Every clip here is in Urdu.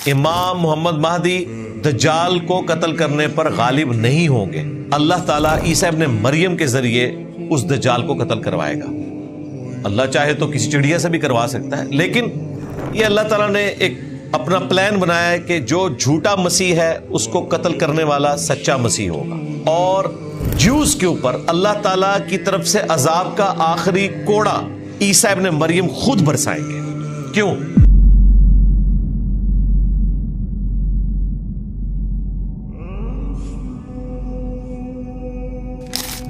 امام محمد مہدی دجال کو قتل کرنے پر غالب نہیں ہوں گے. اللہ تعالیٰ عیسیٰ ابن مریم کے ذریعے اس دجال کو قتل کروائے گا. اللہ چاہے تو کسی چڑیا سے بھی کروا سکتا ہے، لیکن یہ اللہ تعالیٰ نے ایک اپنا پلان بنایا ہے کہ جو جھوٹا مسیح ہے اس کو قتل کرنے والا سچا مسیح ہوگا. اور جیوز کے اوپر اللہ تعالیٰ کی طرف سے عذاب کا آخری کوڑا عیسیٰ ابن مریم خود برسائیں گے. کیوں؟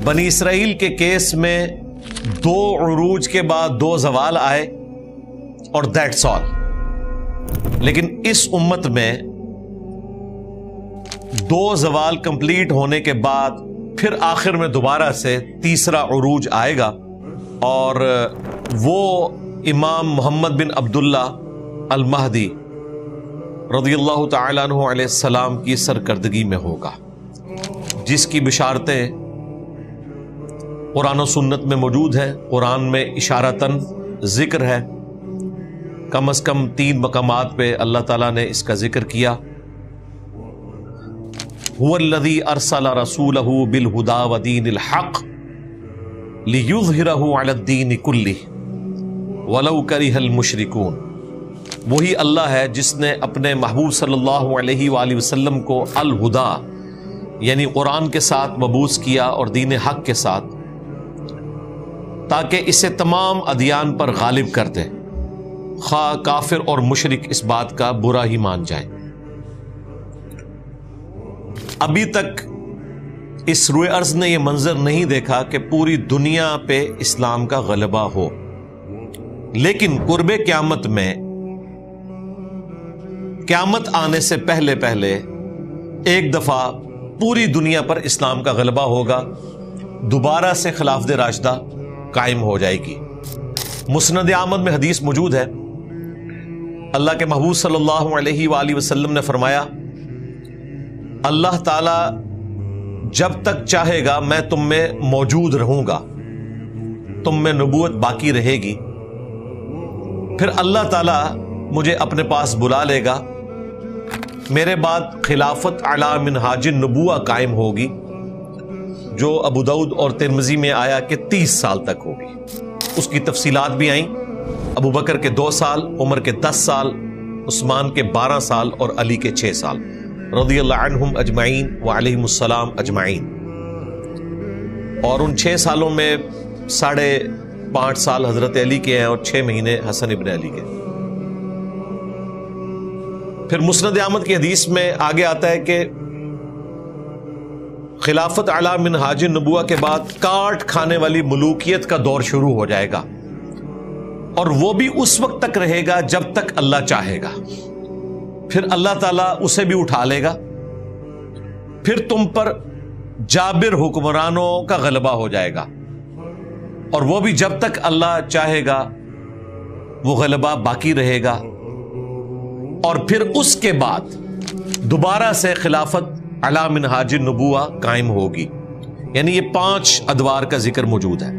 بنی اسرائیل کے کیس میں 2 عروج کے بعد 2 زوال آئے اور دیٹس آل. لیکن اس امت میں 2 زوال کمپلیٹ ہونے کے بعد پھر آخر میں دوبارہ سے تیسرا عروج آئے گا، اور وہ امام محمد بن عبداللہ المہدی رضی اللہ تعالی عنہ علیہ السلام کی سرکردگی میں ہوگا، جس کی بشارتیں قرآن و سنت میں موجود ہیں. قرآن میں اشارتاً ذکر ہے، کم از کم 3 مقامات پہ اللہ تعالیٰ نے اس کا ذکر کیا. هو الذی ارسل رسولہ بالہدی ودین الحق لیظہرہ علی الدین کلہ ولو کرہ المشرکون. وہی اللہ ہے جس نے اپنے محبوب صلی اللہ علیہ وآلہ وسلم کو الہدی یعنی قرآن کے ساتھ مبعوث کیا اور دین حق کے ساتھ، تاکہ اسے تمام ادیان پر غالب کر دے، خواہ کافر اور مشرک اس بات کا برا ہی مان جائیں. ابھی تک اس روئے ارض نے یہ منظر نہیں دیکھا کہ پوری دنیا پہ اسلام کا غلبہ ہو، لیکن قرب قیامت میں قیامت آنے سے پہلے پہلے ایک دفعہ پوری دنیا پر اسلام کا غلبہ ہوگا، دوبارہ سے خلافت راشدہ قائم ہو جائے گی. مسند احمد میں حدیث موجود ہے، اللہ کے محبوب صلی اللہ علیہ وآلہ وسلم نے فرمایا، اللہ تعالی جب تک چاہے گا میں تم میں موجود رہوں گا، تم میں نبوت باقی رہے گی. پھر اللہ تعالی مجھے اپنے پاس بلا لے گا، میرے بعد خلافت علی منہاج النبوہ قائم ہوگی، جو ابو داؤد اور ترمذی میں آیا کہ 30 سال تک ہوگی. اس کی تفصیلات بھی آئیں، ابو بکر کے 2 سال، عمر کے 10 سال، عثمان کے 12 سال اور علی کے 6 سال رضی اللہ عنہم اجمعین وعلیہم السلام اجمعین. اور ان 6 سالوں میں 5.5 سال حضرت علی کے ہیں اور 6 مہینے حسن ابن علی کے. پھر مسند احمد کی حدیث میں آگے آتا ہے کہ خلافت علی منہاج النبوہ کے بعد کاٹ کھانے والی ملوکیت کا دور شروع ہو جائے گا، اور وہ بھی اس وقت تک رہے گا جب تک اللہ چاہے گا. پھر اللہ تعالیٰ اسے بھی اٹھا لے گا، پھر تم پر جابر حکمرانوں کا غلبہ ہو جائے گا، اور وہ بھی جب تک اللہ چاہے گا وہ غلبہ باقی رہے گا. اور پھر اس کے بعد دوبارہ سے خلافت علی منہاج النبوہ قائم ہوگی. یعنی یہ 5 ادوار کا ذکر موجود ہے.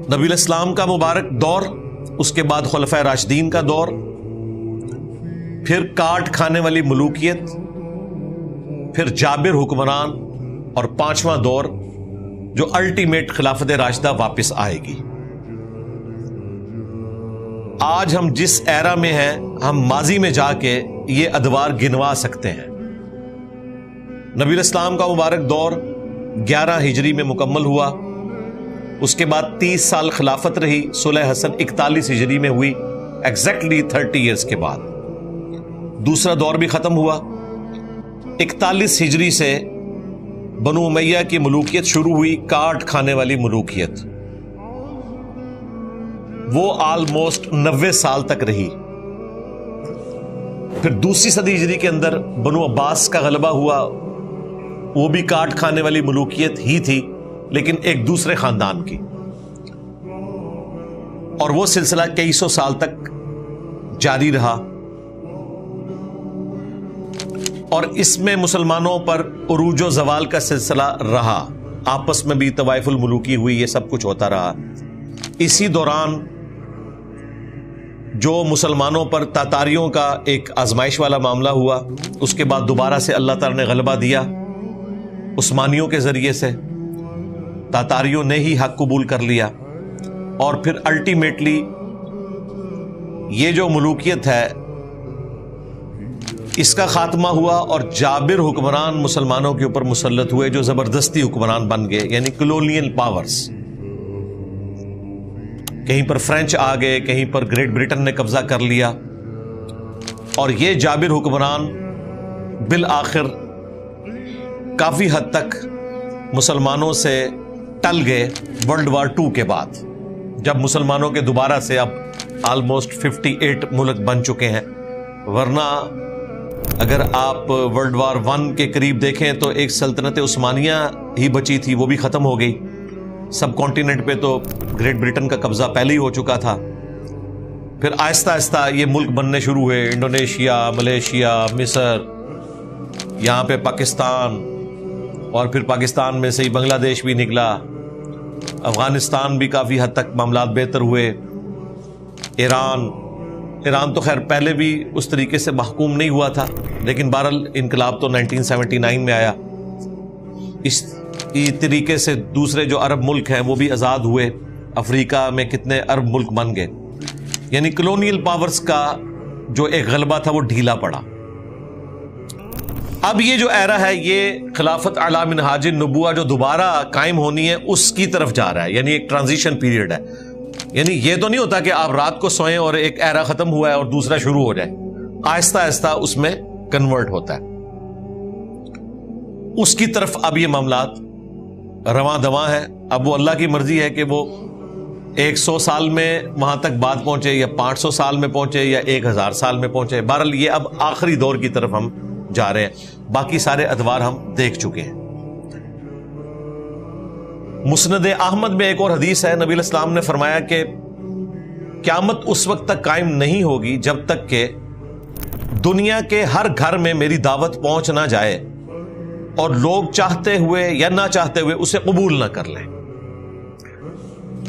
نبی الاسلام کا مبارک دور، اس کے بعد خلفائے راشدین کا دور، پھر کاٹ کھانے والی ملوکیت، پھر جابر حکمران، اور 5واں دور جو الٹیمیٹ خلافت راشدہ واپس آئے گی. آج ہم جس ایرا میں ہیں، ہم ماضی میں جا کے یہ ادوار گنوا سکتے ہیں. نبی الاسلام کا مبارک دور 11 ہجری میں مکمل ہوا، اس کے بعد 30 سال خلافت رہی، صلح حسن 41 ہجری میں ہوئی، ایگزیکٹلی 30 ایئرز کے بعد. دوسرا دور بھی ختم ہوا. 41 ہجری سے بنو امیہ کی ملوکیت شروع ہوئی، کاٹ کھانے والی ملوکیت، وہ آلموسٹ 90 سال تک رہی. پھر دوسری صدی ہجری کے اندر بنو عباس کا غلبہ ہوا، وہ بھی کاٹ کھانے والی ملوکیت ہی تھی، لیکن ایک دوسرے خاندان کی، اور وہ سلسلہ کئی سو سال تک جاری رہا. اور اس میں مسلمانوں پر عروج و زوال کا سلسلہ رہا، آپس میں بھی طوائف الملوکی ہوئی، یہ سب کچھ ہوتا رہا. اسی دوران جو مسلمانوں پر تاتاریوں کا ایک آزمائش والا معاملہ ہوا، اس کے بعد دوبارہ سے اللہ تعالیٰ نے غلبہ دیا عثمانیوں کے ذریعے سے، تاتاریوں نے ہی حق قبول کر لیا، اور پھر الٹیمیٹلی یہ جو ملوکیت ہے اس کا خاتمہ ہوا، اور جابر حکمران مسلمانوں کے اوپر مسلط ہوئے جو زبردستی حکمران بن گئے، یعنی کلونیل پاورز۔ کہیں پر فرینچ آ گئے، کہیں پر گریٹ برٹن نے قبضہ کر لیا، اور یہ جابر حکمران بالآخر کافی حد تک مسلمانوں سے ٹل گئے ورلڈ وار 2 کے بعد، جب مسلمانوں کے دوبارہ سے اب آلموسٹ 58 ملک بن چکے ہیں۔ ورنہ اگر آپ ورلڈ وار 1 کے قریب دیکھیں تو ایک سلطنت عثمانیہ ہی بچی تھی، وہ بھی ختم ہو گئی۔ سب کانٹیننٹ پہ تو گریٹ برٹن کا قبضہ پہلے ہی ہو چکا تھا۔ پھر آہستہ آہستہ یہ ملک بننے شروع ہوئے، انڈونیشیا، ملیشیا، مصر، یہاں پہ پاکستان، اور پھر پاکستان میں سے ہی بنگلہ دیش بھی نکلا، افغانستان بھی کافی حد تک معاملات بہتر ہوئے، ایران تو خیر پہلے بھی اس طریقے سے محکوم نہیں ہوا تھا، لیکن بہرحال انقلاب تو 1979 میں آیا۔ اس طریقے سے دوسرے جو عرب ملک ہیں وہ بھی آزاد ہوئے، افریقہ میں کتنے عرب ملک بن گئے، یعنی کلونیل پاورز کا جو ایک غلبہ تھا وہ ڈھیلا پڑا۔ اب یہ جو ایرا ہے یہ خلافت اعلی منہاج النبوہ جو دوبارہ قائم ہونی ہے اس کی طرف جا رہا ہے، یعنی ایک ٹرانزیشن پیریڈ ہے۔ یعنی یہ تو نہیں ہوتا کہ آپ رات کو سوئیں اور ایک ایرا ختم ہوا ہے اور دوسرا شروع ہو جائے، آہستہ آہستہ اس میں کنورٹ ہوتا ہے۔ اس کی طرف اب یہ معاملات رواں دواں ہے۔ اب وہ اللہ کی مرضی ہے کہ وہ 100 سال میں وہاں تک بات پہنچے، یا 500 سال میں پہنچے، یا 1000 سال میں پہنچے۔ بہرحال یہ اب آخری دور کی طرف ہم جا رہے ہیں، باقی سارے ادوار ہم دیکھ چکے ہیں۔ مسند احمد میں ایک اور حدیث ہے، نبی علیہ السلام نے فرمایا کہ قیامت اس وقت تک قائم نہیں ہوگی جب تک کہ دنیا کے ہر گھر میں میری دعوت پہنچ نہ جائے اور لوگ چاہتے ہوئے یا نہ چاہتے ہوئے اسے قبول نہ کر لیں۔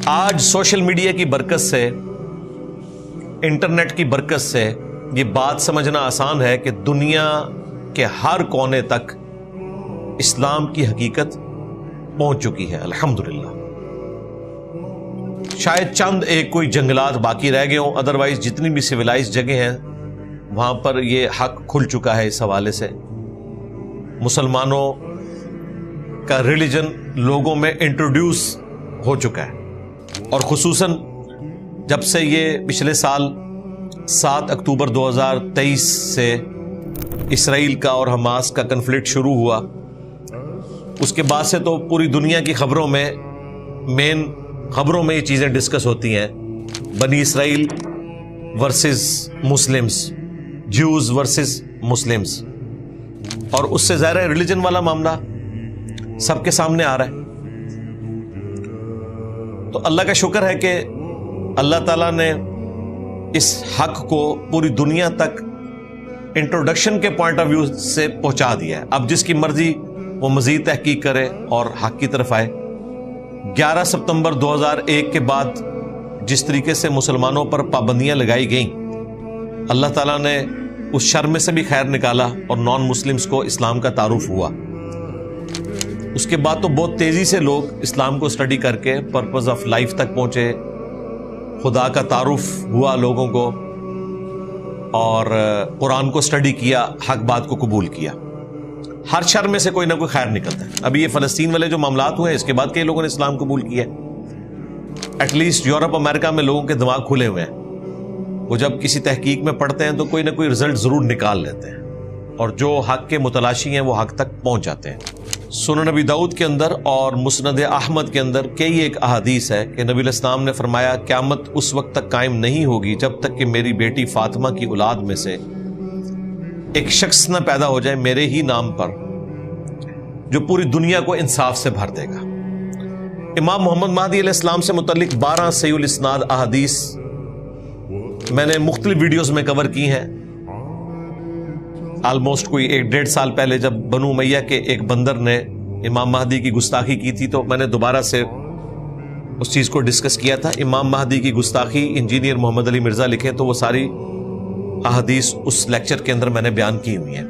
آج سوشل میڈیا کی برکت سے، انٹرنیٹ کی برکت سے یہ بات سمجھنا آسان ہے کہ دنیا کے ہر کونے تک اسلام کی حقیقت پہنچ چکی ہے الحمدللہ۔ شاید چند ایک کوئی جنگلات باقی رہ گئے ہوں، ادروائز جتنی بھی سویلائز جگہ ہیں وہاں پر یہ حق کھل چکا ہے۔ اس حوالے سے مسلمانوں کا ریلیجن لوگوں میں انٹروڈیوس ہو چکا ہے، اور خصوصاً جب سے یہ پچھلے سال 7 اکتوبر 2023 سے اسرائیل کا اور حماس کا کنفلکٹ شروع ہوا، اس کے بعد سے تو پوری دنیا کی خبروں میں مین خبروں میں یہ چیزیں ڈسکس ہوتی ہیں، بنی اسرائیل versus Muslims, Jews versus Muslims, اور اس سے ظاہر ہے ریلیجن والا معاملہ سب کے سامنے آ رہا ہے۔ تو اللہ کا شکر ہے کہ اللہ تعالیٰ نے اس حق کو پوری دنیا تک انٹروڈکشن کے پوائنٹ آف ویو سے پہنچا دیا ہے۔ اب جس کی مرضی وہ مزید تحقیق کرے اور حق کی طرف آئے۔ 11 ستمبر 2001 کے بعد جس طریقے سے مسلمانوں پر پابندیاں لگائی گئیں، اللہ تعالیٰ نے اس شر میں سے بھی خیر نکالا اور نان مسلمز کو اسلام کا تعارف ہوا۔ اس کے بعد تو بہت تیزی سے لوگ اسلام کو اسٹڈی کر کے پرپز آف لائف تک پہنچے، خدا کا تعارف ہوا لوگوں کو، اور قرآن کو اسٹڈی کیا، حق بات کو قبول کیا۔ ہر شر میں سے کوئی نہ کوئی خیر نکلتا ہے۔ ابھی یہ فلسطین والے جو معاملات ہوئے ہیں اس کے بعد کئی لوگوں نے اسلام قبول کیا ہے۔ ایٹ لیسٹ یورپ امریکہ میں لوگوں کے دماغ کھلے ہوئے ہیں، وہ جب کسی تحقیق میں پڑھتے ہیں تو کوئی نہ کوئی رزلٹ ضرور نکال لیتے ہیں، اور جو حق کے متلاشی ہیں وہ حق تک پہنچ جاتے ہیں۔ سنن نبی داؤد کے اندر اور مسند احمد کے اندر کئی ایک احادیث ہے کہ نبی علیہ السلام نے فرمایا قیامت اس وقت تک قائم نہیں ہوگی جب تک کہ میری بیٹی فاطمہ کی اولاد میں سے ایک شخص نہ پیدا ہو جائے میرے ہی نام پر جو پوری دنیا کو انصاف سے بھر دے گا۔ امام محمد مہدی علیہ السلام سے متعلق 12 صحیح الاسناد احادیث میں نے مختلف ویڈیوز میں کور کی ہیں۔ آلموسٹ کوئی 1.5 سال پہلے جب بنو امیہ کے ایک بندر نے امام مہدی کی گستاخی کی تھی تو میں نے دوبارہ سے اس چیز کو ڈسکس کیا تھا. امام مہدی کی گستاخی انجینئر محمد علی مرزا لکھے تو وہ ساری احادیث اس لیکچر کے اندر میں نے بیان کی ہوئی ہیں.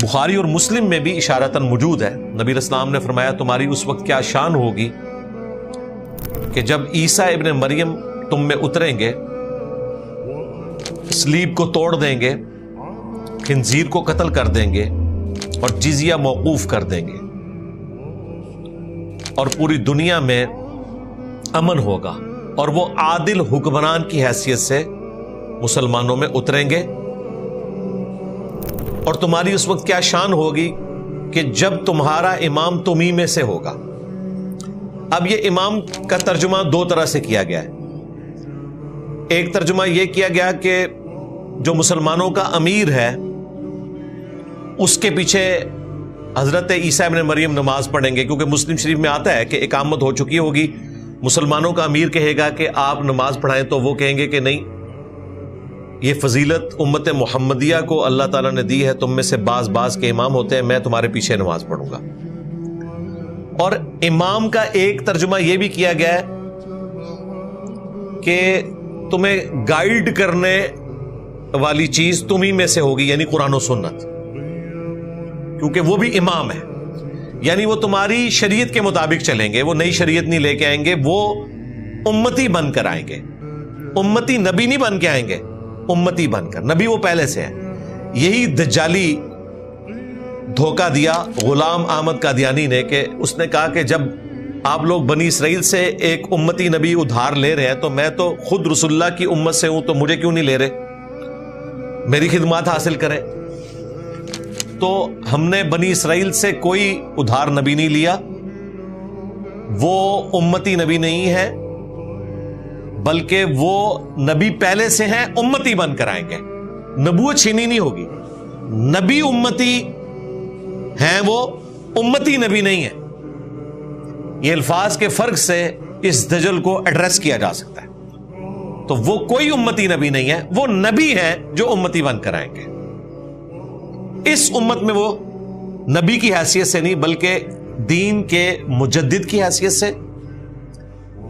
بخاری اور مسلم میں بھی اشارتاً موجود ہے. نبی اسلام نے فرمایا تمہاری اس وقت کیا شان ہوگی کہ جب عیسیٰ ابن مریم تم میں اتریں گے، سلیب کو توڑ دیں گے، خنزیر کو قتل کر دیں گے اور جزیہ موقوف کر دیں گے، اور پوری دنیا میں امن ہوگا، اور وہ عادل حکمران کی حیثیت سے مسلمانوں میں اتریں گے. اور تمہاری اس وقت کیا شان ہوگی کہ جب تمہارا امام تمہیں میں سے ہوگا. اب یہ امام کا ترجمہ دو طرح سے کیا گیا ہے. ایک ترجمہ یہ کیا گیا کہ جو مسلمانوں کا امیر ہے اس کے پیچھے حضرت عیسیٰ ابن مریم نماز پڑھیں گے، کیونکہ مسلم شریف میں آتا ہے کہ اقامت ہو چکی ہوگی، مسلمانوں کا امیر کہے گا کہ آپ نماز پڑھائیں تو وہ کہیں گے کہ نہیں، یہ فضیلت امت محمدیہ کو اللہ تعالیٰ نے دی ہے، تم میں سے بعض کے امام ہوتے ہیں، میں تمہارے پیچھے نماز پڑھوں گا. اور امام کا ایک ترجمہ یہ بھی کیا گیا ہے کہ تمہیں گائیڈ کرنے والی چیز تمہیں میں سے ہوگی، یعنی قرآن و سنت، کیونکہ وہ بھی امام ہے، یعنی وہ تمہاری شریعت کے مطابق چلیں گے، وہ نئی شریعت نہیں لے کے آئیں گے، وہ امتی بن کر آئیں گے. امتی نبی نہیں بن کے آئیں گے، امتی بن کر. نبی وہ پہلے سے ہے. یہی دجالی دھوکہ دیا غلام احمد قادیانی نے، کہ اس نے کہا کہ جب آپ لوگ بنی اسرائیل سے ایک امتی نبی ادھار لے رہے ہیں تو میں تو خود رسول اللہ کی امت سے ہوں، تو مجھے کیوں نہیں لے رہے، میری خدمات حاصل کریں. تو ہم نے بنی اسرائیل سے کوئی ادھار نبی نہیں لیا، وہ امتی نبی نہیں ہے، بلکہ وہ نبی پہلے سے ہیں، امتی بن کر آئیں گے. نبوت چھینی نہیں ہوگی، نبی امتی ہیں، وہ امتی نبی نہیں ہے. یہ الفاظ کے فرق سے اس دجل کو ایڈریس کیا جا سکتا ہے. تو وہ کوئی امتی نبی نہیں ہے، وہ نبی ہیں جو امتی بن کر آئیں گے. اس امت میں وہ نبی کی حیثیت سے نہیں بلکہ دین کے مجدد کی حیثیت سے،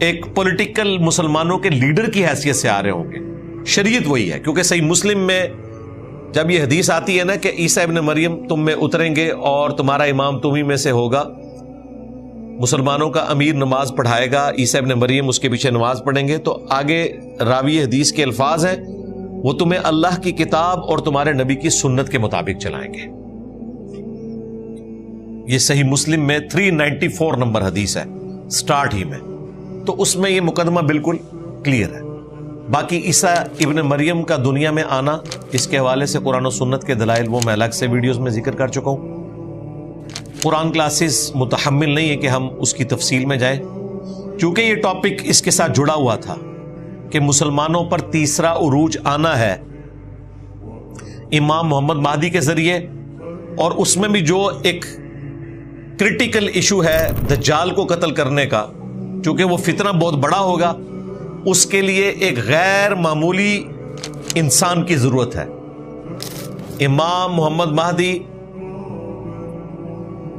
ایک پولیٹیکل مسلمانوں کے لیڈر کی حیثیت سے آ رہے ہوں گے. شریعت وہی ہے، کیونکہ صحیح مسلم میں جب یہ حدیث آتی ہے نا کہ عیسیٰ ابن مریم تم میں اتریں گے اور تمہارا امام تمہیں میں سے ہوگا، مسلمانوں کا امیر نماز پڑھائے گا، عیسیٰ ابن مریم اس کے پیچھے نماز پڑھیں گے، تو آگے راوی حدیث کے الفاظ ہیں وہ تمہیں اللہ کی کتاب اور تمہارے نبی کی سنت کے مطابق چلائیں گے. یہ صحیح مسلم میں 394 نمبر حدیث ہے سٹارٹ ہی میں. تو اس میں یہ مقدمہ بالکل کلیئر ہے. باقی عیسیٰ ابن مریم کا دنیا میں آنا، اس کے حوالے سے قرآن و سنت کے دلائل وہ میں الگ سے ویڈیوز میں ذکر کر چکا ہوں. قرآن کلاسز متحمل نہیں ہے کہ ہم اس کی تفصیل میں جائیں، چونکہ یہ ٹاپک اس کے ساتھ جڑا ہوا تھا کہ مسلمانوں پر تیسرا عروج آنا ہے امام محمد مہدی کے ذریعے، اور اس میں بھی جو ایک کرٹیکل ایشو ہے دجال کو قتل کرنے کا، چونکہ وہ فتنہ بہت بڑا ہوگا، اس کے لیے ایک غیر معمولی انسان کی ضرورت ہے. امام محمد مہدی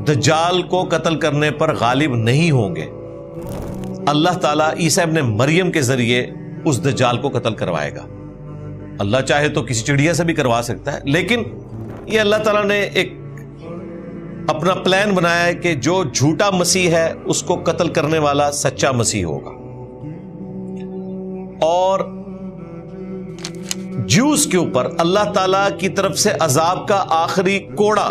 دجال کو قتل کرنے پر غالب نہیں ہوں گے. اللہ تعالیٰ عیسیٰ ابن مریم کے ذریعے اس دجال کو قتل کروائے گا. اللہ چاہے تو کسی چڑیا سے بھی کروا سکتا ہے، لیکن یہ اللہ تعالیٰ نے ایک اپنا پلان بنایا ہے کہ جو جھوٹا مسیح ہے اس کو قتل کرنے والا سچا مسیح ہوگا. اور جوز کے اوپر اللہ تعالیٰ کی طرف سے عذاب کا آخری کوڑا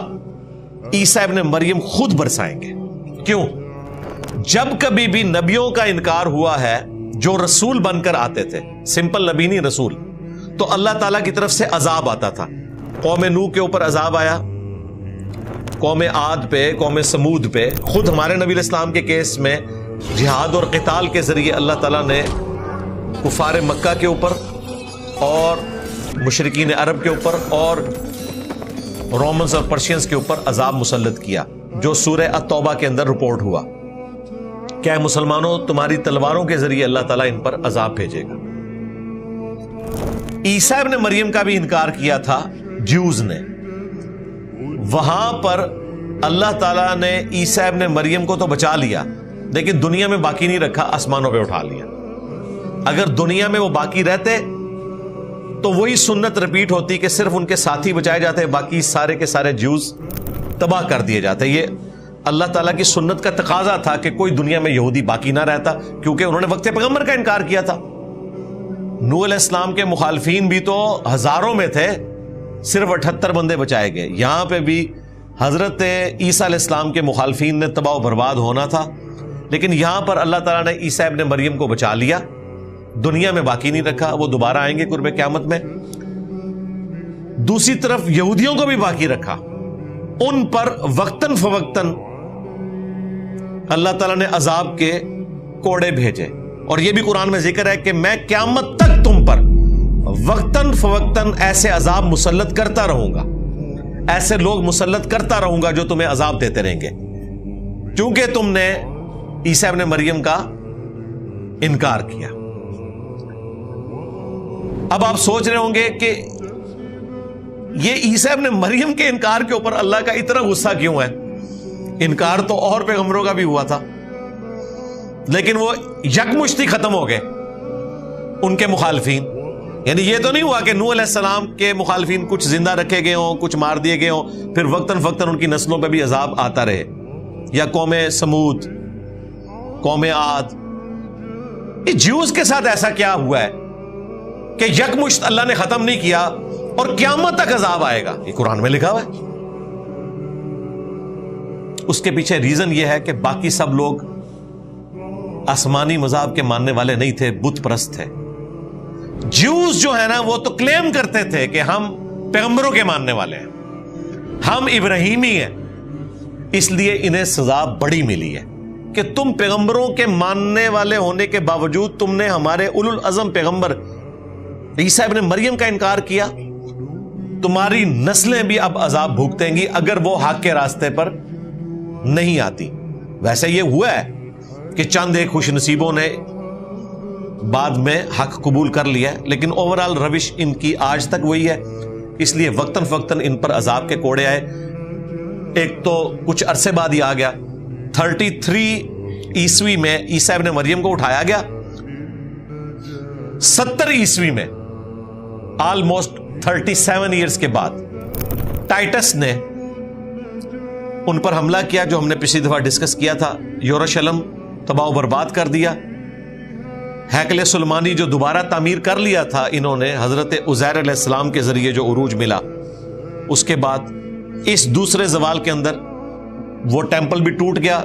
عیسیٰ ابن مریم خود برسائیں گے. کیوں؟ جب کبھی بھی نبیوں کا انکار ہوا ہے جو رسول بن کر آتے تھے، سمپل نبی نہیں رسول، تو اللہ تعالیٰ کی طرف سے عذاب آتا تھا. قوم نوح کے اوپر عذاب آیا، قوم عاد پہ، قوم سمود پہ. خود ہمارے نبی الاسلام کے کیس میں جہاد اور قتال کے ذریعے اللہ تعالیٰ نے کفار مکہ کے اوپر اور مشرکین عرب کے اوپر اور رومنز اور پرشینز کے اوپر عذاب مسلط کیا، جو سورہ التوبہ کے اندر رپورٹ ہوا. کیا مسلمانوں تمہاری تلواروں کے ذریعے اللہ تعالیٰ ان پر عذاب بھیجے گا. عیسیٰ ابن مریم کا بھی انکار کیا تھا جیوز نے. وہاں پر اللہ تعالیٰ نے عیسیٰ ابن مریم کو تو بچا لیا، لیکن دنیا میں باقی نہیں رکھا, آسمانوں پہ اٹھا لیا. اگر دنیا میں وہ باقی رہتے تو وہی سنت رپیٹ ہوتی کہ صرف ان کے ساتھی بچائے جاتے, باقی سارے کے سارے جوز تباہ کر دیے جاتے. یہ اللہ تعالیٰ کی سنت کا تقاضا تھا کہ کوئی دنیا میں یہودی باقی نہ رہتا, کیونکہ انہوں نے وقت پیغمبر کا انکار کیا تھا. نوح علیہ السلام کے مخالفین بھی تو ہزاروں میں تھے, صرف 78 بندے بچائے گئے. یہاں پہ بھی حضرت عیسیٰ علیہ السلام کے مخالفین نے تباہ و برباد ہونا تھا, لیکن یہاں پر اللہ تعالیٰ نے عیسیٰ ابن مریم کو بچا لیا, دنیا میں باقی نہیں رکھا. وہ دوبارہ آئیں گے قرب قیامت میں. دوسری طرف یہودیوں کو بھی باقی رکھا, ان پر وقتاً فوقتاً اللہ تعالیٰ نے عذاب کے کوڑے بھیجے. اور یہ بھی قرآن میں ذکر ہے کہ میں قیامت تک تم پر وقتاً فوقتاً ایسے عذاب مسلط کرتا رہوں گا, ایسے لوگ مسلط کرتا رہوں گا جو تمہیں عذاب دیتے رہیں گے, چونکہ تم نے عیسیٰ ابن مریم کا انکار کیا. اب آپ سوچ رہے ہوں گے کہ یہ عیسیٰ ابن مریم کے انکار کے اوپر اللہ کا اتنا غصہ کیوں ہے؟ انکار تو اور پیغمبروں کا بھی ہوا تھا, لیکن وہ یکمشتی ختم ہو گئے ان کے مخالفین. یعنی یہ تو نہیں ہوا کہ نوح علیہ السلام کے مخالفین کچھ زندہ رکھے گئے ہوں, کچھ مار دیے گئے ہوں, پھر وقتاً فوقتاً ان کی نسلوں پہ بھی عذاب آتا رہے. یا قوم سمود, قوم عاد, یہ جیوز کے ساتھ ایسا کیا ہوا ہے کہ یکمشت اللہ نے ختم نہیں کیا اور قیامت تک عذاب آئے گا؟ یہ قرآن میں لکھا ہوا ہے. اس کے پیچھے ریزن یہ ہے کہ باقی سب لوگ آسمانی مذاہب کے ماننے والے نہیں تھے, بت پرست تھے. جیوز جو ہے نا وہ تو کلیم کرتے تھے کہ ہم پیغمبروں کے ماننے والے ہیں, ہم ابراہیمی ہیں, اس لیے انہیں سزا بڑی ملی ہے کہ تم پیغمبروں کے ماننے والے ہونے کے باوجود تم نے ہمارے اولو العزم پیغمبر عیسیٰ ابن مریم کا انکار کیا, تمہاری نسلیں بھی اب عذاب بھگتیں گی اگر وہ حق کے راستے پر نہیں آتی. ویسے یہ ہوا ہے کہ چند ایک خوش نصیبوں نے بعد میں حق قبول کر لیا ہے, لیکن اوورال روش ان کی آج تک وہی ہے. اس لیے وقتاً فوقتاً ان پر عذاب کے کوڑے آئے. ایک تو کچھ عرصے بعد ہی آ گیا, 33 عیسوی میں عیسیٰ ابن مریم کو اٹھایا گیا, 70 عیسوی میں آلموسٹ 37 ایئرز کے بعد ٹائٹس نے ان پر حملہ کیا, جو ہم نے پچھلی دفعہ ڈسکس کیا تھا. یروشلم تباہ و برباد کر دیا. ہیکل سلیمانی جو دوبارہ تعمیر کر لیا تھا انہوں نے حضرت عزیر علیہ السلام کے ذریعے جو عروج ملا, اس کے بعد اس دوسرے زوال کے اندر وہ ٹیمپل بھی ٹوٹ گیا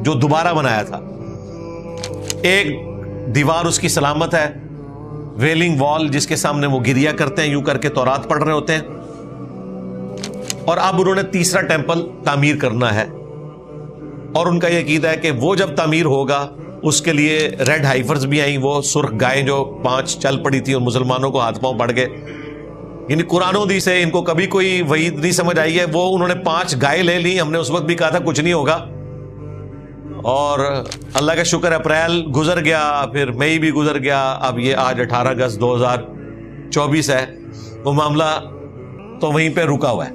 جو دوبارہ بنایا تھا. ایک دیوار اس کی سلامت ہے, ویلنگ وال, جس کے سامنے وہ گریا کرتے ہیں, یوں کر کے تورات پڑھ رہے ہوتے ہیں. اور اب انہوں نے تیسرا ٹیمپل تعمیر کرنا ہے, اور ان کا یہ عقیدہ ہے کہ وہ جب تعمیر ہوگا اس کے لیے ریڈ ہائیفرز بھی آئیں, وہ سرخ گائیں جو 5 چل پڑی تھی اور مسلمانوں کو ہاتھ پاؤں پڑ گئے. یعنی قرآن و حدیث سے ان کو کبھی کوئی وعید نہیں سمجھ آئی ہے. وہ انہوں نے 5 گائے لے لی. ہم نے اس وقت بھی کہا تھا کچھ نہیں ہوگا, اور اللہ کا شکر ہے اپریل گزر گیا, پھر مئی بھی گزر گیا, اب یہ آج 18 اگست 2024 ہے. وہ معاملہ تو وہیں پہ رکا ہوا ہے.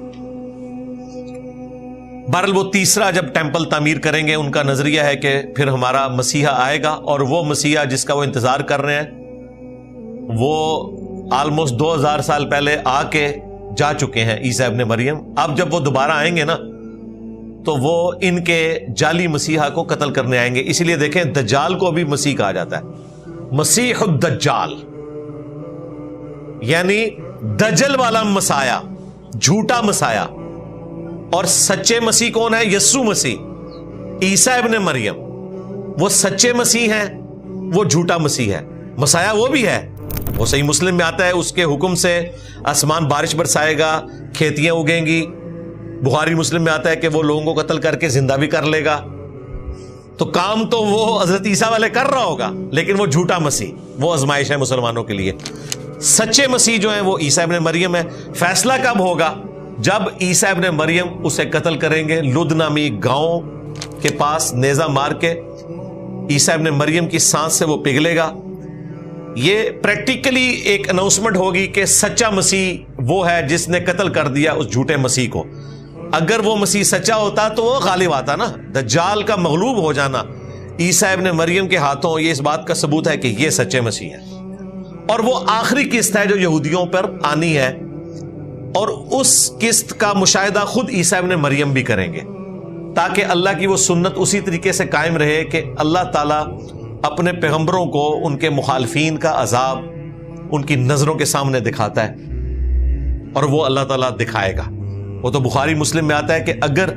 بہرحال وہ تیسرا جب ٹیمپل تعمیر کریں گے, ان کا نظریہ ہے کہ پھر ہمارا مسیحا آئے گا, اور وہ مسیحا جس کا وہ انتظار کر رہے ہیں وہ آلموسٹ 2000 سال پہلے آ کے جا چکے ہیں, عیسیٰ ابن مریم. اب جب وہ دوبارہ آئیں گے نا تو وہ ان کے جعلی مسیحا کو قتل کرنے آئیں گے. اسی لیے دیکھیں دجال کو بھی مسیح کہا جاتا ہے, مسیح الدجال, یعنی دجل والا مسایا, جھوٹا مسایا. اور سچے مسیح کون ہے؟ یسوع مسیح, عیسیٰ ابن مریم. وہ سچے مسیح ہیں, وہ جھوٹا مسیح ہے. مسایا وہ بھی ہے, وہ صحیح مسلم میں آتا ہے اس کے حکم سے آسمان بارش برسائے گا, کھیتیاں اگیں گی. بخاری مسلم میں آتا ہے کہ وہ لوگوں کو قتل کر کے زندہ بھی کر لے گا. تو کام تو وہ حضرت عیسیٰ والے کر رہا ہوگا, لیکن وہ جھوٹا مسیح, وہ آزمائش ہے مسلمانوں کے لیے. سچے مسیح جو ہیں وہ عیسیٰ ابن مریم ہے. فیصلہ کب ہوگا؟ جب عیسیٰ ابن مریم اسے قتل کریں گے. لد نامی گاؤں کے پاس نیزہ مار کے عیسیٰ ابن مریم کی سانس سے وہ پگھلے گا. یہ پریکٹیکلی ایک اناؤنسمنٹ ہوگی کہ سچا مسیح وہ ہے جس نے قتل کر دیا اس جھوٹے مسیح کو. اگر وہ مسیح سچا ہوتا تو وہ غالب آتا نا. دجال کا مغلوب ہو جانا عیسیٰ ابن مریم کے ہاتھوں یہ اس بات کا ثبوت ہے کہ یہ سچے مسیح ہیں، اور وہ آخری قسط ہے جو یہودیوں پر آنی ہے، اور اس قسط کا مشاہدہ خود عیسیٰ ابن مریم بھی کریں گے، تاکہ اللہ کی وہ سنت اسی طریقے سے قائم رہے کہ اللہ تعالیٰ اپنے پیغمبروں کو ان کے مخالفین کا عذاب ان کی نظروں کے سامنے دکھاتا ہے، اور وہ اللہ تعالیٰ دکھائے گا۔ وہ تو بخاری مسلم میں آتا ہے کہ اگر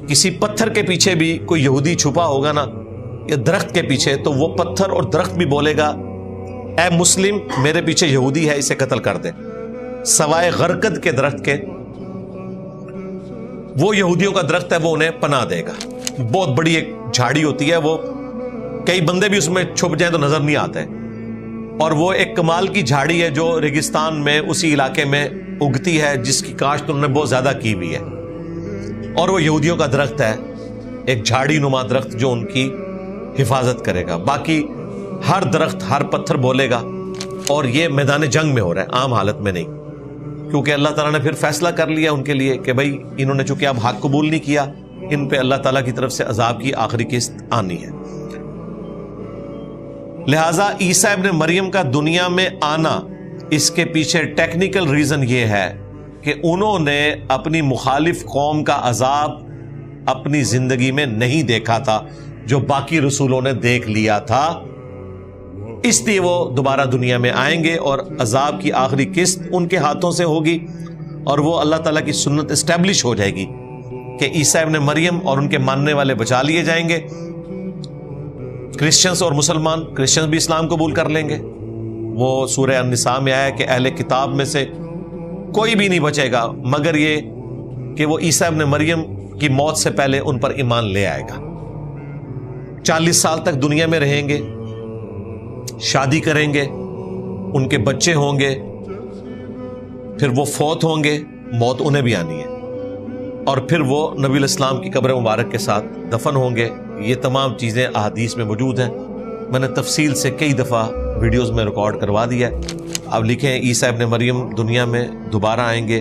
کسی پتھر کے پیچھے بھی کوئی یہودی چھپا ہوگا نا، یا درخت کے پیچھے، تو وہ پتھر اور درخت بھی بولے گا اے مسلم میرے پیچھے یہودی ہے، اسے قتل کر دے، سوائے غرقد کے درخت کے، وہ یہودیوں کا درخت ہے، وہ انہیں پناہ دے گا۔ بہت بڑی ایک جھاڑی ہوتی ہے، وہ کئی بندے بھی اس میں چھپ جائیں تو نظر نہیں آتے، اور وہ ایک کمال کی جھاڑی ہے جو ریگستان میں اسی علاقے میں اگتی ہے، جس کی کاشت انہوں نے بہت زیادہ کی ہوئی ہے، اور وہ یہودیوں کا درخت ہے، ایک جھاڑی نما درخت جو ان کی حفاظت کرے گا۔ باقی ہر درخت ہر پتھر بولے گا، اور یہ میدان جنگ میں ہو رہا ہے، عام حالت میں نہیں، کیونکہ اللہ تعالیٰ نے پھر فیصلہ کر لیا ان کے لیے کہ بھائی انہوں نے چونکہ اب حق قبول نہیں کیا، ان پہ اللہ تعالیٰ کی طرف سے عذاب کی آخری قسط آنی ہے۔ لہٰذا عیسیٰ ابن مریم کا دنیا میں آنا، اس کے پیچھے ٹیکنیکل ریزن یہ ہے کہ انہوں نے اپنی مخالف قوم کا عذاب اپنی زندگی میں نہیں دیکھا تھا جو باقی رسولوں نے دیکھ لیا تھا، اس لیے وہ دوبارہ دنیا میں آئیں گے اور عذاب کی آخری قسط ان کے ہاتھوں سے ہوگی، اور وہ اللہ تعالیٰ کی سنت اسٹیبلش ہو جائے گی کہ عیسیٰ ابن مریم اور ان کے ماننے والے بچا لیے جائیں گے۔ کرسچنز اور مسلمان، کرسچنز بھی اسلام قبول کر لیں گے۔ وہ سورہ النساء میں آیا کہ اہل کتاب میں سے کوئی بھی نہیں بچے گا مگر یہ کہ وہ عیسیٰ ابن مریم کی موت سے پہلے ان پر ایمان لے آئے گا۔ 40 سال تک دنیا میں رہیں گے، شادی کریں گے، ان کے بچے ہوں گے، پھر وہ فوت ہوں گے، موت انہیں بھی آنی ہے، اور پھر وہ نبی الاسلام کی قبر مبارک کے ساتھ دفن ہوں گے۔ یہ تمام چیزیں احادیث میں موجود ہیں، میں نے تفصیل سے کئی دفعہ ویڈیوز میں ریکارڈ کروا دیا ہے۔ اب لکھیں عیسیٰ ابن مریم دنیا میں دوبارہ آئیں گے،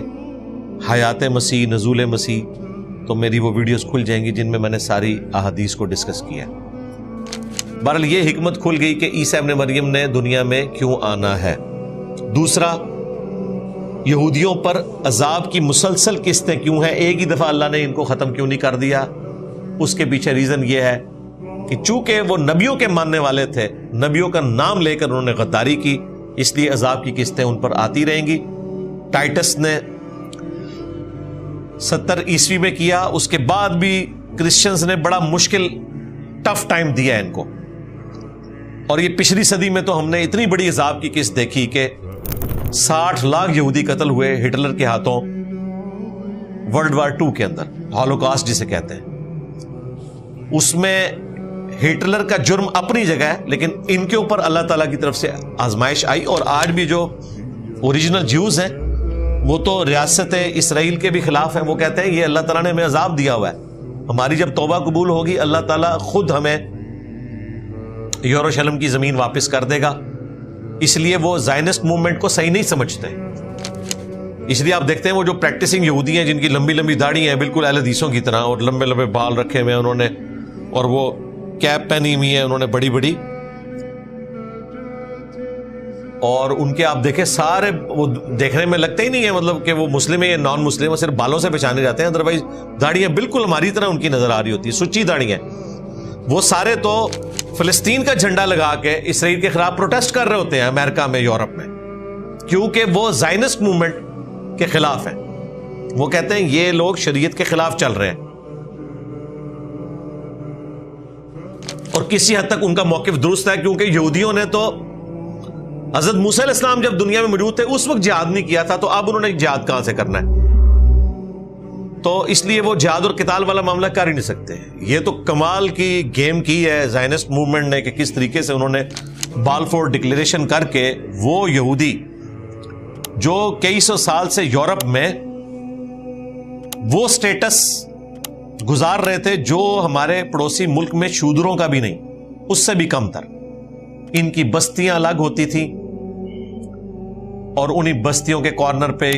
حیات مسیح، نزول مسیح، تو میری وہ ویڈیوز کھل جائیں گی جن میں نے ساری احادیث کو ڈسکس کیا ہے۔ بہرحال یہ حکمت کھل گئی کہ عیسیٰ ابن مریم نے دنیا میں کیوں آنا ہے۔ دوسرا، یہودیوں پر عذاب کی مسلسل قسطیں کیوں ہیں، ایک ہی دفعہ اللہ نے ان کو ختم کیوں نہیں کر دیا؟ اس کے پیچھے ریزن یہ ہے کہ چونکہ وہ نبیوں کے ماننے والے تھے، نبیوں کا نام لے کر انہوں نے غداری کی، اس لیے عذاب کی قسطیں ان پر آتی رہیں گی۔ ٹائٹس نے 70 عیسوی میں کیا، اس کے بعد بھی کرسچنز نے بڑا مشکل ٹف ٹائم دیا ان کو، اور یہ پچھلی صدی میں تو ہم نے اتنی بڑی عذاب کی قسط دیکھی کہ 60 لاکھ یہودی قتل ہوئے ہٹلر کے ہاتھوں ورلڈ وار 2 کے اندر، ہولوکاسٹ جسے کہتے ہیں۔ اس میں ہٹلر کا جرم اپنی جگہ ہے، لیکن ان کے اوپر اللہ تعالیٰ کی طرف سے آزمائش آئی، اور آج بھی جو اوریجنل جیوز ہیں وہ تو ریاست اسرائیل کے بھی خلاف ہیں، وہ کہتے ہیں یہ اللہ تعالیٰ نے ہمیں عذاب دیا ہوا ہے، ہماری جب توبہ قبول ہوگی اللہ تعالیٰ خود ہمیں یروشلم کی زمین واپس کر دے گا۔ اس لیے وہ زائنسٹ موومنٹ کو صحیح نہیں سمجھتے، اس لیے آپ دیکھتے ہیں وہ جو پریکٹسنگ یہودی ہیں جن کی لمبی لمبی داڑھی ہیں بالکل اہل حدیثوں کی طرح، اور لمبے لمبے بال رکھے ہوئے ہیں انہوں نے، اور وہ کیپ پہنی ہوئی ہے انہوں نے بڑی بڑی، اور ان کے آپ دیکھیں سارے وہ دیکھنے میں لگتے ہی نہیں ہے مطلب کہ وہ مسلم ہے یا نان مسلم ہے، صرف بالوں سے پہچانے جاتے ہیں، ادروائز داڑیاں بالکل ہماری طرح ان کی نظر آ رہی ہوتی ہے، سچی داڑیاں۔ وہ سارے تو فلسطین کا جھنڈا لگا کے اسرائیل کے خلاف پروٹیسٹ کر رہے ہوتے ہیں امریکہ میں، یورپ میں، کیونکہ وہ زائنسٹ موومنٹ کے خلاف ہیں۔ وہ کہتے ہیں یہ لوگ شریعت کے خلاف چل رہے ہیں، اور کسی حد تک ان کا موقف درست ہے، کیونکہ یہودیوں نے تو حضرت موسیٰ علیہ السلام جب دنیا میں موجود تھے اس وقت جہاد نہیں کیا تھا، تو اب انہوں نے جہاد کہاں سے کرنا ہے؟ تو اس لیے وہ جہاد اور قتال والا معاملہ کر ہی نہیں سکتے۔ یہ تو کمال کی گیم کی ہے زائنسٹ موومنٹ نے کہ کس طریقے سے انہوں نے بالفور ڈکلیریشن کر کے وہ یہودی جو کئی سو سال سے یورپ میں وہ سٹیٹس گزار رہے تھے جو ہمارے پڑوسی ملک میں شودروں کا بھی نہیں، اس سے بھی کم تر، ان کی بستیاں الگ ہوتی تھیں، اور انہی بستیوں کے کارنر پہ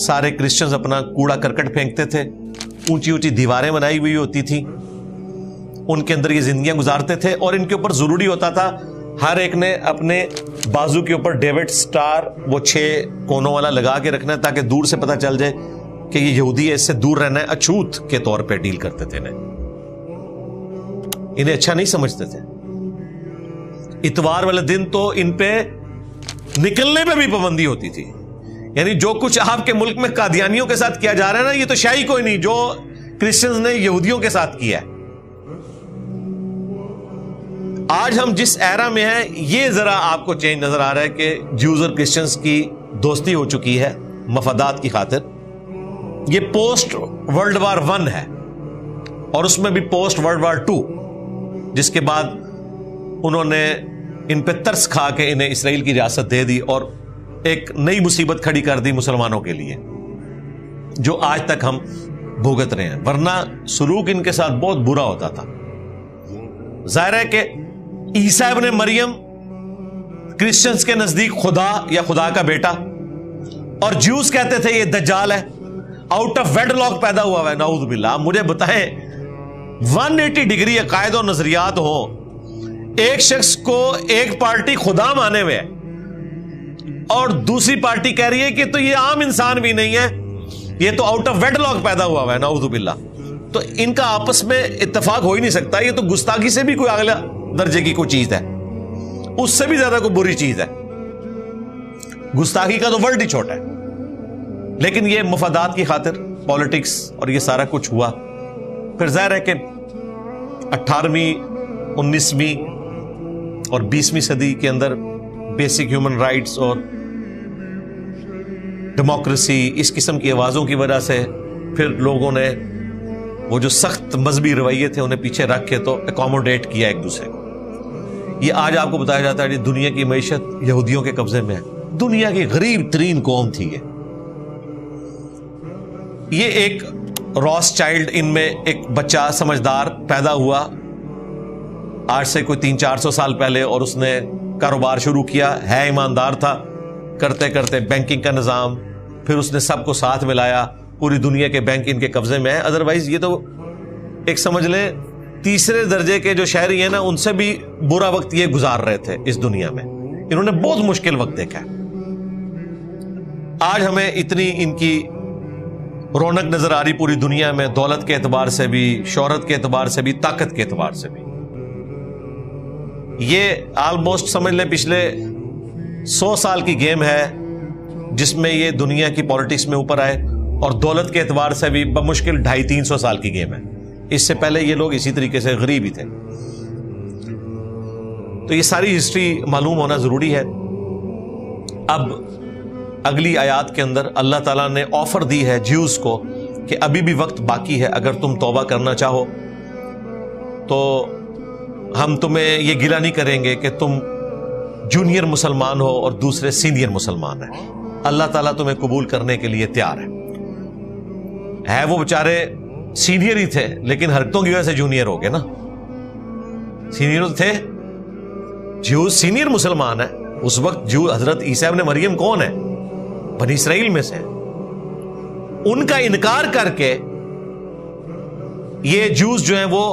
سارے کرسچنز اپنا کوڑا کرکٹ پھینکتے تھے، اونچی اونچی دیواریں بنائی ہوئی ہوتی تھیں، ان کے اندر یہ زندگیاں گزارتے تھے، اور ان کے اوپر ضروری ہوتا تھا ہر ایک نے اپنے بازو کے اوپر ڈیوڈ سٹار وہ 6 کونوں والا لگا کے رکھنا ہے تاکہ دور سے پتہ چل جائے کہ یہ یہودی ہے، اس سے دور رہنا ہے. اچھوت کے طور پہ ڈیل کرتے تھے انہیں اچھا نہیں سمجھتے تھے. اتوار والے دن تو ان پہ نکلنے پہ بھی پابندی ہوتی تھی. یعنی جو کچھ آپ کے ملک میں قادیانیوں کے ساتھ کیا جا رہا ہے نا، یہ تو شاہی کوئی نہیں جو کرسچنز نے یہودیوں کے ساتھ کیا ہے. آج ہم جس ایرا میں ہیں یہ ذرا آپ کو چینج نظر آ رہا ہے کہ جوز اور کرسچنز کی دوستی ہو چکی ہے مفادات کی خاطر. یہ پوسٹ ورلڈ وار 1 ہے، اور اس میں بھی پوسٹ ورلڈ وار 2، جس کے بعد انہوں نے ان پہ ترس کھا کے انہیں اسرائیل کی ریاست دے دی اور ایک نئی مصیبت کھڑی کر دی مسلمانوں کے لیے جو آج تک ہم بھوگت رہے ہیں. ورنہ سلوک ان کے ساتھ بہت برا ہوتا تھا. ظاہر ہے کہ عیسیٰ ابن مریم کرسچنز کے نزدیک خدا یا خدا کا بیٹا، اور جوز کہتے تھے یہ دجال ہے، آؤٹ آف ویڈ لاک پیدا ہوا ہے. نعوذ باللہ. مجھے بتائیں 180 ڈگری عقائد و نظریات ہوں، ایک شخص کو ایک پارٹی خدا مانے ہوئے اور دوسری پارٹی کہہ رہی ہے کہ تو یہ عام انسان بھی نہیں ہے، یہ تو آؤٹ آف ویڈ لاک پیدا ہوا ہے. نعوذ باللہ. تو ان کا آپس میں اتفاق ہو ہی نہیں سکتا. یہ تو گستاخی سے بھی کوئی اگلا درجے کی کوئی چیز ہے، اس سے بھی زیادہ کوئی بری چیز ہے. گستاخی کا تو ورڈ ہی چھوٹا ہے. لیکن یہ مفادات کی خاطر پالیٹکس اور یہ سارا کچھ ہوا. پھر ظاہر ہے کہ 18ویں 19ویں اور 20ویں صدی کے اندر بیسک ہیومن رائٹس اور ڈیموکریسی اس قسم کی آوازوں کی وجہ سے پھر لوگوں نے وہ جو سخت مذہبی رویے تھے انہیں پیچھے رکھ کے تو اکوموڈیٹ کیا ایک دوسرے کو. یہ آج آپ کو بتایا جاتا ہے دنیا کی معیشت یہودیوں کے قبضے میں ہے. دنیا کی غریب ترین قوم تھی یہ ایک راس چائلڈ، ان میں ایک بچہ سمجھدار پیدا ہوا آج سے کوئی 300-400 سال پہلے، اور اس نے کاروبار شروع کیا. ہے ایماندار تھا، کرتے کرتے بینکنگ کا نظام، پھر اس نے سب کو ساتھ ملایا. پوری دنیا کے بینک ان کے قبضے میں ہے. ادروائز یہ تو ایک سمجھ لیں تیسرے درجے کے جو شہری ہیں نا، ان سے بھی برا وقت یہ گزار رہے تھے اس دنیا میں. انہوں نے بہت مشکل وقت دیکھا ہے. آج ہمیں اتنی ان کی رونق نظر آ رہی پوری دنیا میں، دولت کے اعتبار سے بھی، شہرت کے اعتبار سے بھی، طاقت کے اعتبار سے بھی. یہ آلموسٹ سمجھ لیں پچھلے 100 سال کی گیم ہے جس میں یہ دنیا کی پالیٹکس میں اوپر آئے، اور دولت کے اعتبار سے بھی بمشکل 250-300 سال کی گیم ہے. اس سے پہلے یہ لوگ اسی طریقے سے غریب ہی تھے. تو یہ ساری ہسٹری معلوم ہونا ضروری ہے. اب اگلی آیات کے اندر اللہ تعالیٰ نے آفر دی ہے جیوز کو کہ ابھی بھی وقت باقی ہے، اگر تم توبہ کرنا چاہو تو ہم تمہیں یہ گلہ نہیں کریں گے کہ تم جونیئر مسلمان ہو اور دوسرے سینئر مسلمان ہیں. اللہ تعالیٰ تمہیں قبول کرنے کے لیے تیار ہے. وہ بیچارے سینئر ہی تھے لیکن حرکتوں کی وجہ سے جونیئر ہو گئے نا. سینئر تھے، جیوز سینئر مسلمان ہیں. اس وقت جو حضرت عیسیٰ ابن مریم کون ہے؟ بنی اسرائیل میں سے. ان کا انکار کر کے یہ جوز جو ہیں وہ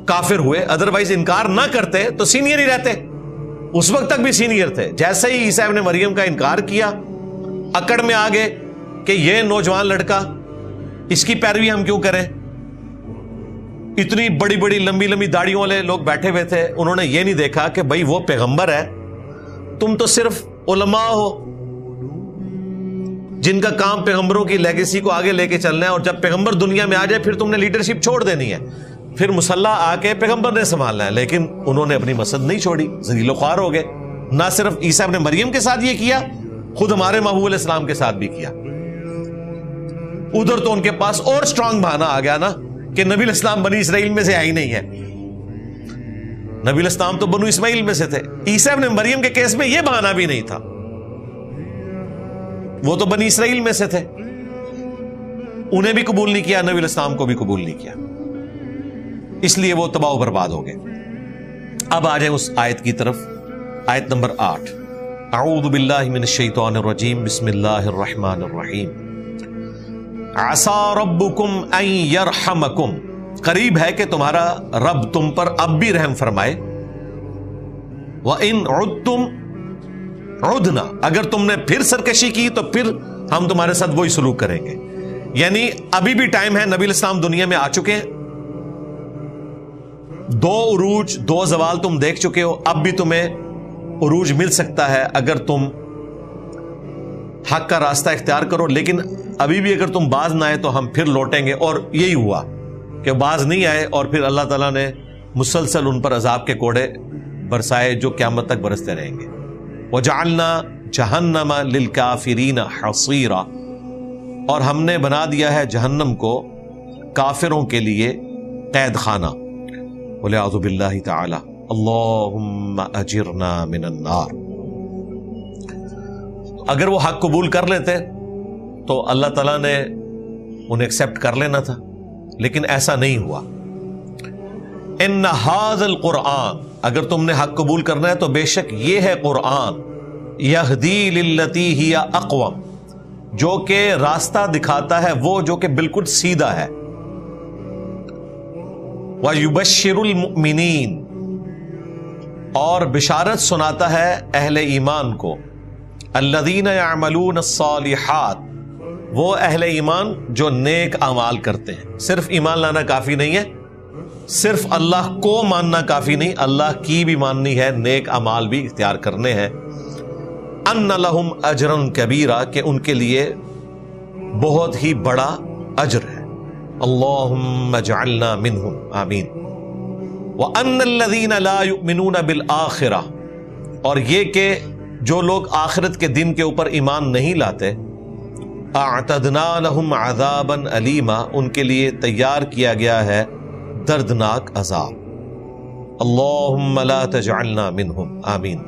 کافر ہوئے. ادروائز انکار نہ کرتے تو سینئر ہی رہتے. اس وقت تک بھی سینئر تھے. جیسے ہی عیسیٰ ابن مریم کا انکار کیا، اکڑ میں آگے کہ یہ نوجوان لڑکا، اس کی پیروی ہم کیوں کریں. اتنی بڑی بڑی لمبی لمبی داڑھیوں والے لوگ بیٹھے ہوئے تھے. انہوں نے یہ نہیں دیکھا کہ بھائی وہ پیغمبر ہے، تم تو صرف علماء ہو جن کا کام پیغمبروں کی لیگیسی کو آگے لے کے چلنا ہے، اور جب پیغمبر دنیا میں آ جائے پھر تم نے لیڈرشپ چھوڑ دینی ہے، پھر مسلح آ کے پیغمبر نے سنبھالنا ہے. لیکن انہوں نے اپنی مسد نہیں چھوڑی، ذلیل و خوار ہو گئے. نہ صرف عیسیٰ ابن مریم کے ساتھ یہ کیا، خود ہمارے محبوب علیہ السلام کے ساتھ بھی کیا. ادھر تو ان کے پاس اور سٹرونگ بہانہ آ گیا نا کہ نبی علیہ السلام بنی اسرائیل میں سے آئی نہیں ہے. نبی علیہ السلام تو بنو اسماعیل میں سے تھے. عیسیٰ ابن مریم کے کیس میں یہ بہانہ بھی نہیں تھا، وہ تو بنی اسرائیل میں سے تھے. انہیں بھی قبول نہیں کیا، نبی علیہ السلام کو بھی قبول نہیں کیا، اس لیے وہ تباہ و برباد ہو گئے. اب آ جائیں اس آیت کی طرف. آیت نمبر 8. اعوذ باللہ من الشیطان الرجیم، بسم اللہ الرحمن الرحیم. عسى ربكم ان يرحمكم قریب ہے کہ تمہارا رب تم پر اب بھی رحم فرمائے. وَإِنْ عُدْتُمْ عُدْنَا، اگر تم نے پھر سرکشی کی تو پھر ہم تمہارے ساتھ وہی سلوک کریں گے. یعنی ابھی بھی ٹائم ہے، نبی علیہ السلام دنیا میں آ چکے ہیں، 2 عروج 2 زوال تم دیکھ چکے ہو، اب بھی تمہیں عروج مل سکتا ہے اگر تم حق کا راستہ اختیار کرو. لیکن ابھی بھی اگر تم باز نہ آئے تو ہم پھر لوٹیں گے. اور یہی ہوا کہ باز نہیں آئے اور پھر اللہ تعالیٰ نے مسلسل ان پر عذاب کے کوڑے برسائے جو قیامت تک برستے رہیں گے. وَجَعَلْنَا جَهَنَّمَ لِلْكَافِرِينَ حَصِيرًا، اور ہم نے بنا دیا ہے جہنم کو کافروں کے لیے قید خانہ. وَلِعَوْذُ بِاللَّهِ تَعَالَى اللَّهُمَّ أَجِرْنَا مِنَ النَّارِ. اگر وہ حق قبول کر لیتے تو اللہ تعالیٰ نے انہیں ایکسپٹ کر لینا تھا، لیکن ایسا نہیں ہوا. ان ھذا القرآن، اگر تم نے حق قبول کرنا ہے تو بے شک یہ ہے قرآن، یہدی للتی ہی اقوم، جو کہ راستہ دکھاتا ہے وہ جو کہ بالکل سیدھا ہے. وَيُبَشِّرُ الْمُؤْمِنِينَ، اور بشارت سناتا ہے اہل ایمان کو. الذین یعملون الصالحات، وہ اہل ایمان جو نیک اعمال کرتے ہیں. صرف ایمان لانا کافی نہیں ہے، صرف اللہ کو ماننا کافی نہیں، اللہ کی بھی ماننی ہے، نیک اعمال بھی اختیار کرنے ہیں. ان لہم اجرا کبیرا، کہ ان کے لیے بہت ہی بڑا اجر ہے. اللہم اجعلنا منہم، آمین. وان الذین لا یؤمنون بالآخرہ، اور یہ کہ جو لوگ آخرت کے دن کے اوپر ایمان نہیں لاتے، اعتدنا لہم عذابا علیما، ان کے لیے تیار کیا گیا ہے دردناک عذاب. اللہم لا تجعلنا منہم، آمین.